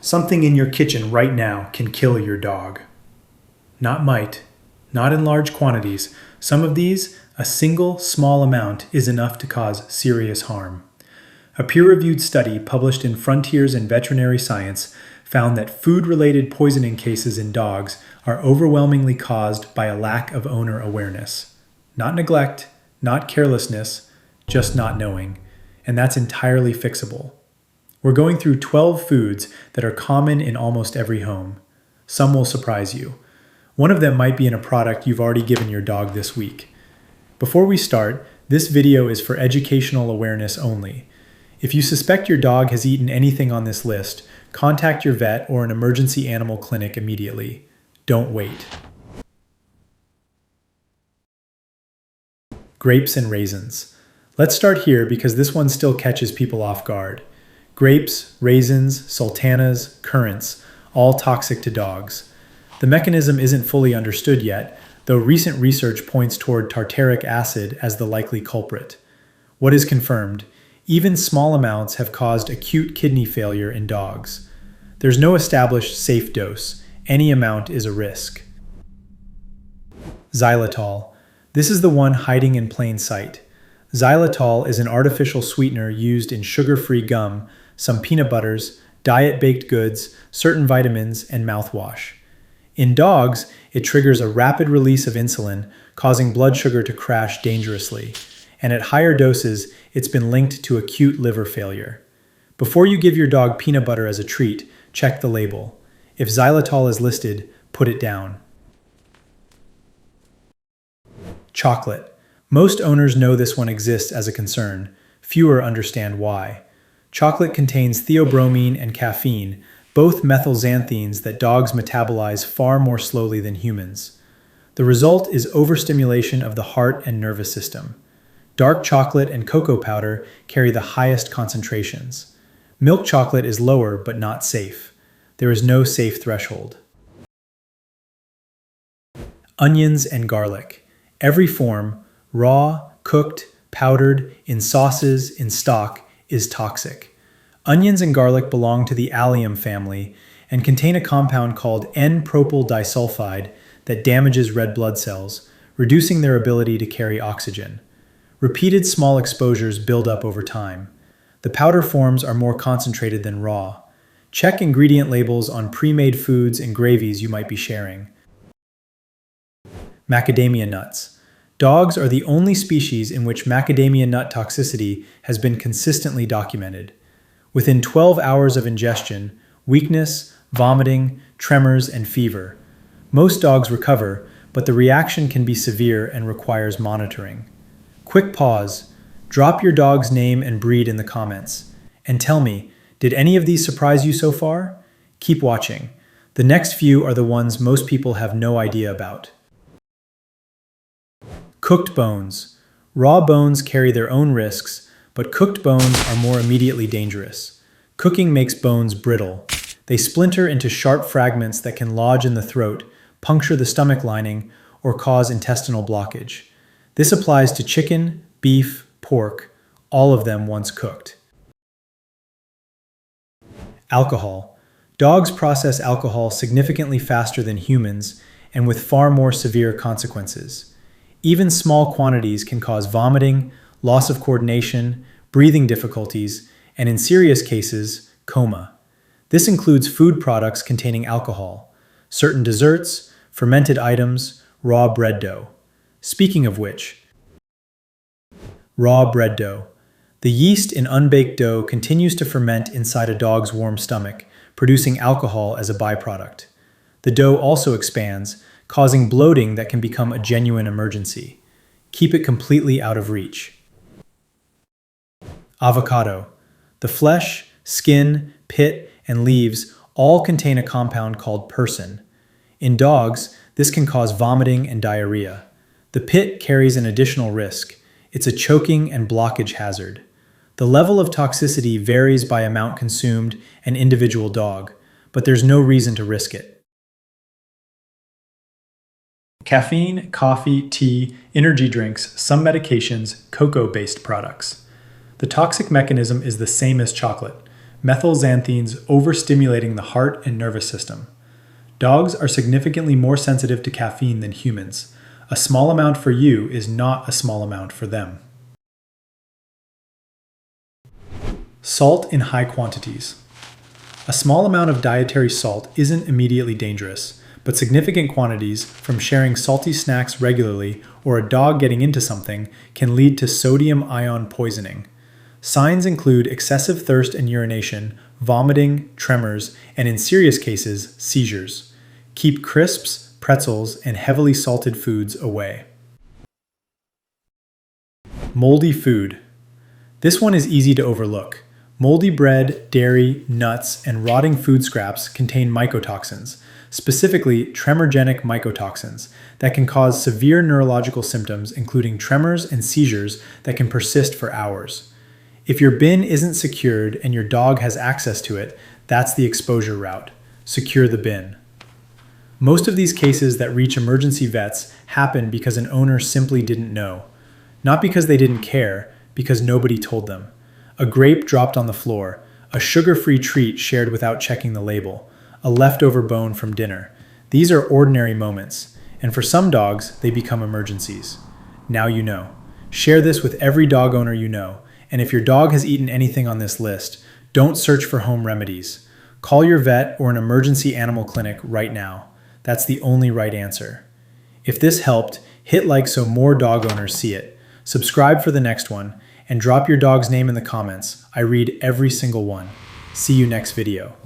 Something in your kitchen right now can kill your dog. Not might, not in large quantities. Some of these, a single small amount, is enough to cause serious harm. A peer-reviewed study published in Frontiers in Veterinary Science found that food-related poisoning cases in dogs are overwhelmingly caused by a lack of owner awareness. Not neglect, not carelessness, just not knowing. And that's entirely fixable. We're going through 12 foods that are common in almost every home. Some will surprise you. One of them might be in a product you've already given your dog this week. Before we start, this video is for educational awareness only. If you suspect your dog has eaten anything on this list, contact your vet or an emergency animal clinic immediately. Don't wait. Grapes and raisins. Let's start here because this one still catches people off guard. Grapes, raisins, sultanas, currants, all toxic to dogs. The mechanism isn't fully understood yet, though recent research points toward tartaric acid as the likely culprit. What is confirmed? Even small amounts have caused acute kidney failure in dogs. There's no established safe dose. Any amount is a risk. Xylitol. This is the one hiding in plain sight. Xylitol is an artificial sweetener used in sugar-free gum, some peanut butters, diet baked goods, certain vitamins, and mouthwash. In dogs, it triggers a rapid release of insulin, causing blood sugar to crash dangerously. And at higher doses, it's been linked to acute liver failure. Before you give your dog peanut butter as a treat, check the label. If xylitol is listed, put it down. Chocolate. Most owners know this one exists as a concern. Fewer understand why. Chocolate contains theobromine and caffeine, both methylxanthines that dogs metabolize far more slowly than humans. The result is overstimulation of the heart and nervous system. Dark chocolate and cocoa powder carry the highest concentrations. Milk chocolate is lower but not safe. There is no safe threshold. Onions and garlic. Every form, raw, cooked, powdered, in sauces, in stock, is toxic. Onions and garlic belong to the allium family and contain a compound called N-propyl disulfide that damages red blood cells, reducing their ability to carry oxygen. Repeated small exposures build up over time. The powder forms are more concentrated than raw. Check ingredient labels on pre-made foods and gravies you might be sharing. Macadamia nuts. Dogs are the only species in which macadamia nut toxicity has been consistently documented. Within 12 hours of ingestion, weakness, vomiting, tremors, and fever. Most dogs recover, but the reaction can be severe and requires monitoring. Quick pause. Drop your dog's name and breed in the comments. And tell me, did any of these surprise you so far? Keep watching. The next few are the ones most people have no idea about. Cooked bones. Raw bones carry their own risks, but cooked bones are more immediately dangerous. Cooking makes bones brittle. They splinter into sharp fragments that can lodge in the throat, puncture the stomach lining, or cause intestinal blockage. This applies to chicken, beef, pork, all of them once cooked. Alcohol. Dogs process alcohol significantly faster than humans and with far more severe consequences. Even small quantities can cause vomiting, loss of coordination, breathing difficulties, and in serious cases, coma. This includes food products containing alcohol, certain desserts, fermented items, raw bread dough. Speaking of which, raw bread dough. The yeast in unbaked dough continues to ferment inside a dog's warm stomach, producing alcohol as a byproduct. The dough also expands, causing bloating that can become a genuine emergency. Keep it completely out of reach. Avocado. The flesh, skin, pit, and leaves all contain a compound called persin. In dogs, this can cause vomiting and diarrhea. The pit carries an additional risk. It's a choking and blockage hazard. The level of toxicity varies by amount consumed and individual dog, but there's no reason to risk it. Caffeine, coffee, tea, energy drinks, some medications, cocoa-based products. The toxic mechanism is the same as chocolate. methylxanthines overstimulating the heart and nervous system. Dogs are significantly more sensitive to caffeine than humans. A small amount for you is not a small amount for them. Salt in high quantities. A small amount of dietary salt isn't immediately dangerous, but significant quantities from sharing salty snacks regularly or a dog getting into something can lead to sodium ion poisoning. Signs include excessive thirst and urination, vomiting, tremors, and in serious cases, seizures. Keep crisps, pretzels, and heavily salted foods away. Moldy food. This one is easy to overlook. Moldy bread, dairy, nuts, and rotting food scraps contain mycotoxins, specifically tremorgenic mycotoxins, that can cause severe neurological symptoms including tremors and seizures that can persist for hours. If your bin isn't secured and your dog has access to it, that's the exposure route. Secure the bin. Most of these cases that reach emergency vets happen because an owner simply didn't know. Not because they didn't care, because nobody told them. A grape dropped on the floor, a sugar-free treat shared without checking the label, a leftover bone from dinner. These are ordinary moments, and for some dogs, they become emergencies. Now you know. Share this with every dog owner you know, and if your dog has eaten anything on this list, don't search for home remedies. Call your vet or an emergency animal clinic right now. That's the only right answer. If this helped, hit like so more dog owners see it. Subscribe for the next one, and drop your dog's name in the comments. I read every single one. See you next video.